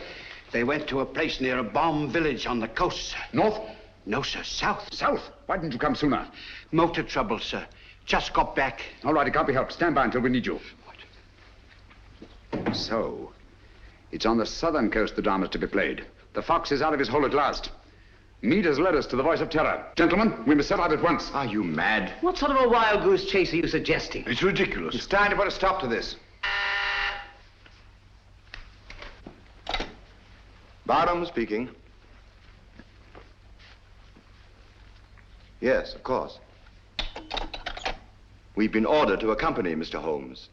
They went to a place near a bomb village on the coast, sir. North? No, sir. South. South? Why didn't you come sooner? Motor trouble, sir. Just got back. All right, it can't be helped. Stand by until we need you. So, it's on the southern coast the drama's to be played. The fox is out of his hole at last. Meade has led us to the voice of terror. Gentlemen, we must set out at once. Are you mad? What sort of a wild goose chase are you suggesting? It's ridiculous. It's time to put a stop to this. Barham speaking. Yes, of course. We've been ordered to accompany Mr. Holmes.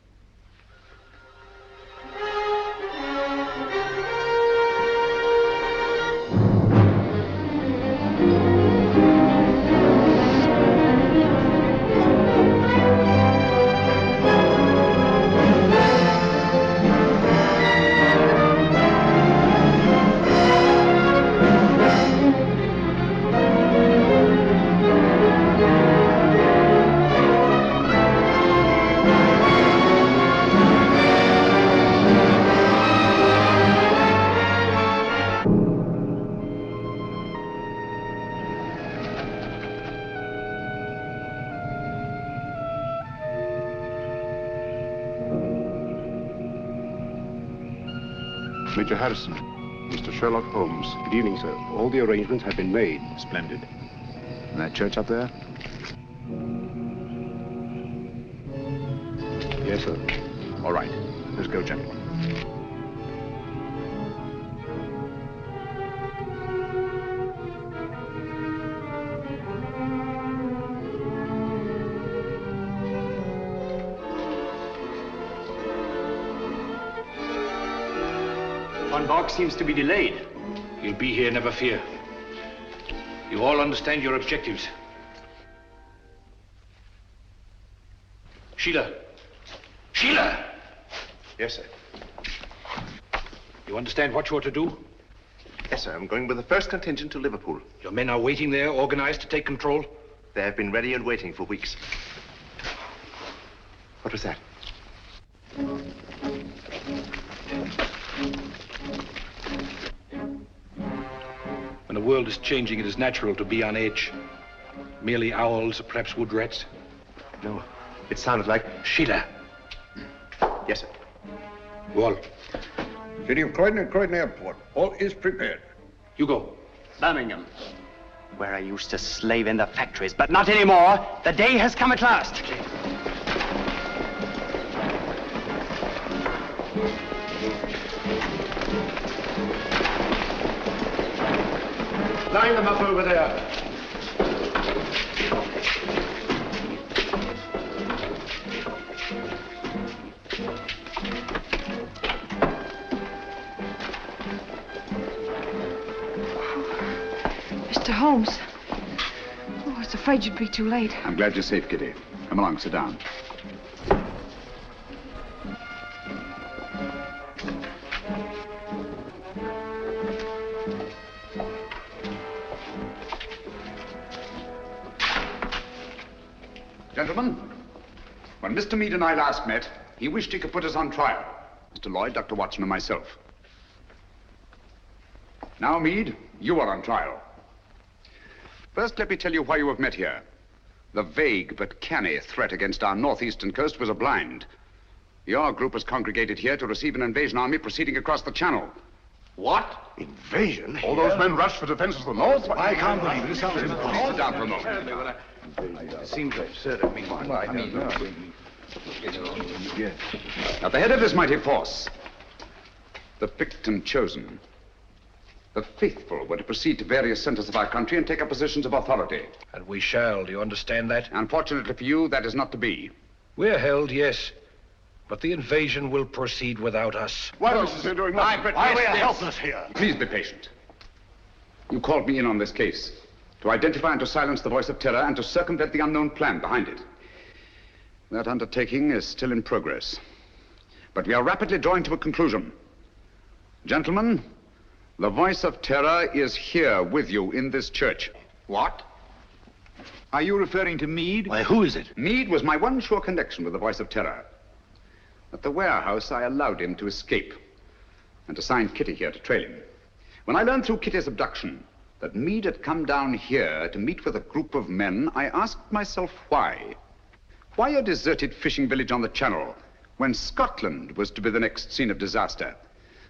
Major Harrison, Mr. Sherlock Holmes. Good evening, sir. All the arrangements have been made. Splendid. And that church up there? Yes, sir. All right. Let's go, gentlemen. Von Bork seems to be delayed. He'll be here, never fear. You all understand your objectives. Sheila! Sheila! Yes, sir. You understand what you are to do? Yes, sir. I'm going with the first contingent to Liverpool. Your men are waiting there, organized to take control? They have been ready and waiting for weeks. What was that? When the world is changing, it is natural to be on edge. Merely owls, or perhaps wood rats. No, it sounded like... Sheila. Yes, sir. Wall. City of Croydon and Croydon Airport. All is prepared. You go. Birmingham, where I used to slave in the factories, but not anymore. The day has come at last. Line them up over there. Mr. Holmes. Oh, I was afraid you'd be too late. I'm glad you're safe, Kitty. Come along, sit down. Gentlemen, when Mr. Meade and I last met, he wished he could put us on trial. Mr. Lloyd, Dr. Watson, and myself. Now, Meade, you are on trial. First, let me tell you why you have met here. The vague but canny threat against our northeastern coast was a blind. Your group has congregated here to receive an invasion army proceeding across the channel. What? Invasion? All those men rushed for defense of the north? I can't believe it. It sounds impossible. Sit down for a moment. It seems absurd of me. At the head of this mighty force, the picked and chosen, The faithful were to proceed to various centers of our country and take up positions of authority. And we shall, do you understand that? Unfortunately for you, that is not to be. We're held, yes. But the invasion will proceed without us. What else is there doing? Why we are helpless here? Please be patient. You called me in on this case to identify and to silence the voice of terror and to circumvent the unknown plan behind it. That undertaking is still in progress. But we are rapidly drawing to a conclusion. Gentlemen, the voice of terror is here with you in this church. What? Are you referring to Meade? Why, who is it? Meade was my one sure connection with the voice of terror. At the warehouse, I allowed him to escape and assigned Kitty here to trail him. When I learned through Kitty's abduction that Meade had come down here to meet with a group of men, I asked myself why. Why a deserted fishing village on the Channel when Scotland was to be the next scene of disaster?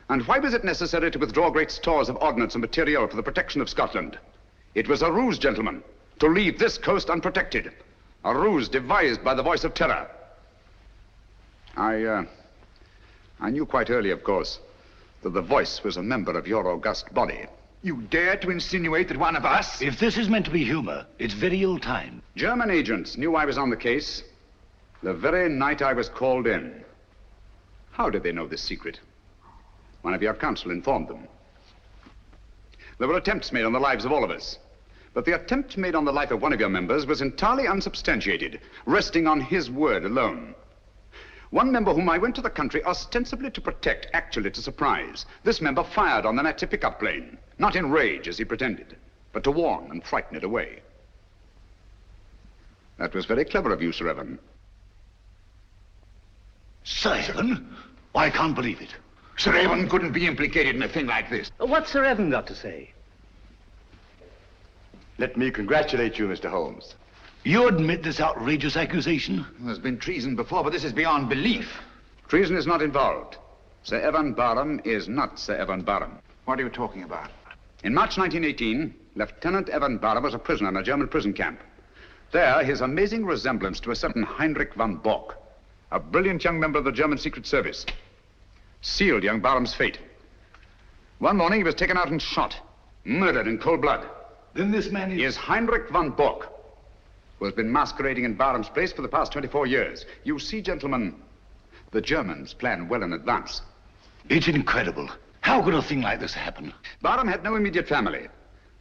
And why was it necessary to withdraw great stores of ordnance and material for the protection of Scotland? It was a ruse, gentlemen, to leave this coast unprotected. A ruse devised by the voice of terror. I knew quite early, of course, that the voice was a member of your august body. You dare to insinuate that one of us... If this is meant to be humor, it's very ill-timed. German agents knew I was on the case the very night I was called in. How did they know this secret? One of your counsel informed them. There were attempts made on the lives of all of us. But the attempt made on the life of one of your members was entirely unsubstantiated, resting on his word alone. One member whom I went to the country ostensibly to protect, actually to surprise. This member fired on the Nazi pickup plane, not in rage as he pretended, but to warn and frighten it away. That was very clever of you, Sir Evan. Sir Evan? I can't believe it. Sir Evan couldn't be implicated in a thing like this. What's Sir Evan got to say? Let me congratulate you, Mr. Holmes. You admit this outrageous accusation? There's been treason before, but this is beyond belief. Treason is not involved. Sir Evan Barham is not Sir Evan Barham. What are you talking about? In March 1918, Lieutenant Evan Barham was a prisoner in a German prison camp. There, his amazing resemblance to a certain Heinrich von Bork, a brilliant young member of the German Secret Service, sealed young Barham's fate. One morning, he was taken out and shot, murdered in cold blood. Then this man is Heinrich von Bork, who has been masquerading in Barham's place for the past 24 years. You see, gentlemen, the Germans plan well in advance. It's incredible. How could a thing like this happen? Barham had no immediate family.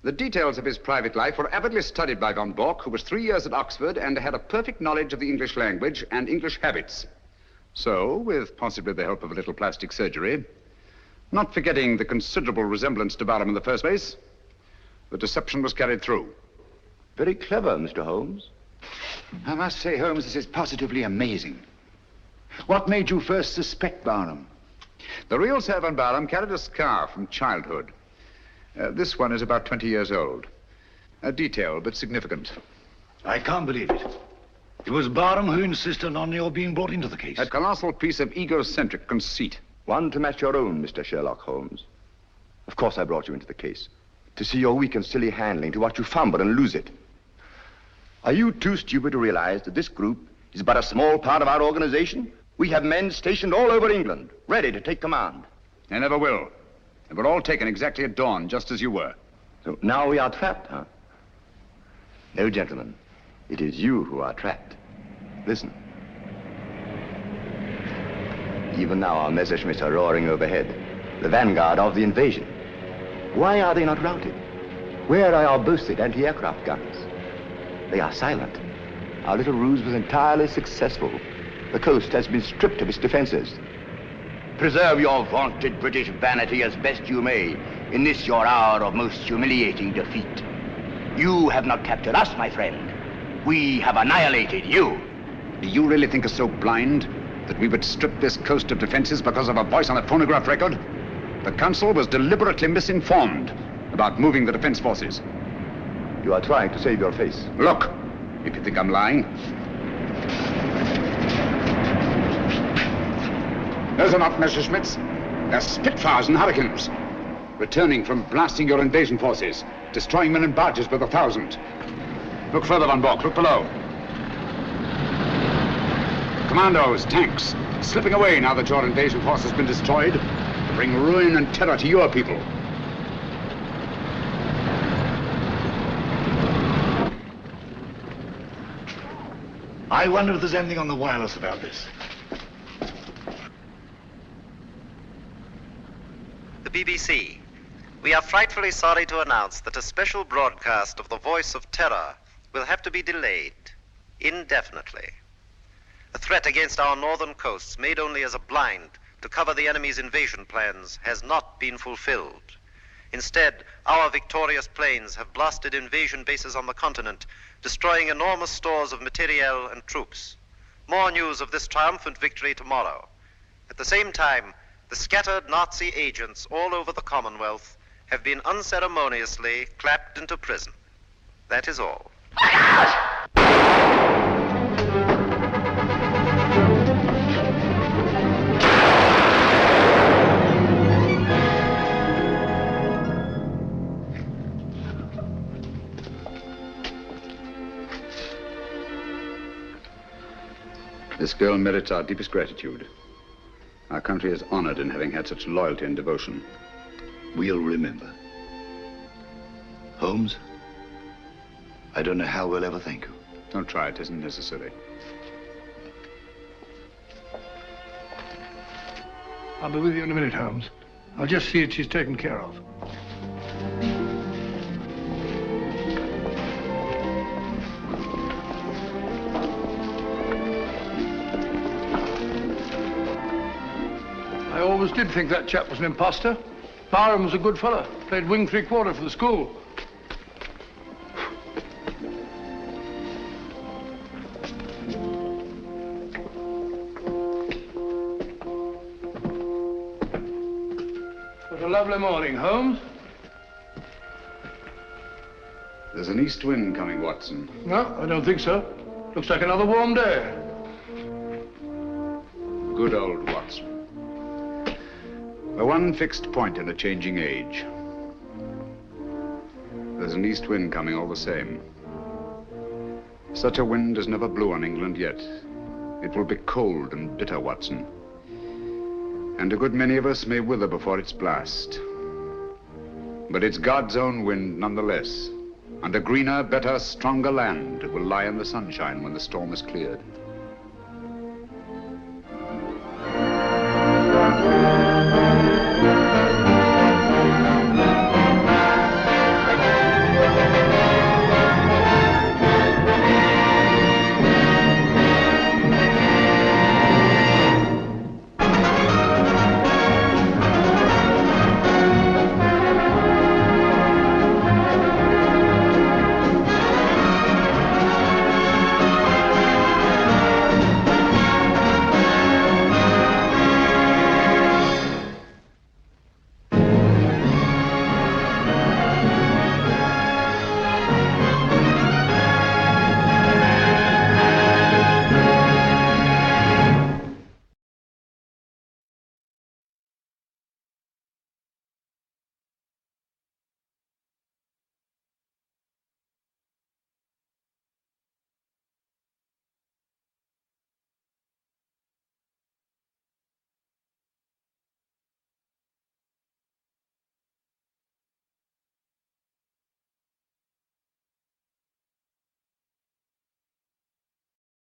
The details of his private life were avidly studied by von Bork, who was 3 years at Oxford and had a perfect knowledge of the English language and English habits. So, with possibly the help of a little plastic surgery, not forgetting the considerable resemblance to Barham in the first place, the deception was carried through. Very clever, Mr. Holmes. I must say, Holmes, this is positively amazing. What made you first suspect Barham? The real Sir Evan Barham carried a scar from childhood. This one is about 20 years old. A detail, but significant. I can't believe it. It was Barham who insisted on your being brought into the case. A colossal piece of egocentric conceit. One to match your own, Mr. Sherlock Holmes. Of course I brought you into the case. To see your weak and silly handling, to watch you fumble and lose it. Are you too stupid to realize that this group is but a small part of our organization? We have men stationed all over England, ready to take command. They never will. They were all taken exactly at dawn, just as you were. So now we are trapped, huh? No, gentlemen. It is you who are trapped. Listen. Even now our Messerschmitts are roaring overhead, the vanguard of the invasion. Why are they not routed? Where are our boasted anti-aircraft guns? They are silent. Our little ruse was entirely successful. The coast has been stripped of its defenses. Preserve your vaunted British vanity as best you may in this your hour of most humiliating defeat. You have not captured us, my friend. We have annihilated you. Do you really think us so blind that we would strip this coast of defenses because of a voice on a phonograph record? The Council was deliberately misinformed about moving the defense forces. You are trying to save your face. Look, if you think I'm lying. Those are not Messerschmitts. They're Spitfires and Hurricanes. Returning from blasting your invasion forces, destroying men and barges with 1,000. Look further, Von Bork. Look below. Commandos, tanks, slipping away now that your invasion force has been destroyed to bring ruin and terror to your people. I wonder if there's anything on the wireless about this. The BBC. We are frightfully sorry to announce that a special broadcast of the Voice of Terror will have to be delayed indefinitely. A threat against our northern coasts, made only as a blind to cover the enemy's invasion plans, has not been fulfilled. Instead, our victorious planes have blasted invasion bases on the continent, destroying enormous stores of materiel and troops. More news of this triumphant victory tomorrow. At the same time, the scattered Nazi agents all over the Commonwealth have been unceremoniously clapped into prison. That is all. This girl merits our deepest gratitude. Our country is honored in having had such loyalty and devotion. We'll remember. Holmes, I don't know how we'll ever thank you. Don't try, it isn't necessary. I'll be with you in a minute, Holmes. I'll just see that she's taken care of. I always did think that chap was an imposter. Barham was a good fellow. Played wing three-quarter for the school. What a lovely morning, Holmes. There's an east wind coming, Watson. No, I don't think so. Looks like another warm day. Good old Watson. The one fixed point in a changing age. There's an east wind coming all the same. Such a wind has never blew on England yet. It will be cold and bitter, Watson. And a good many of us may wither before its blast. But it's God's own wind nonetheless. And a greener, better, stronger land will lie in the sunshine when the storm is cleared.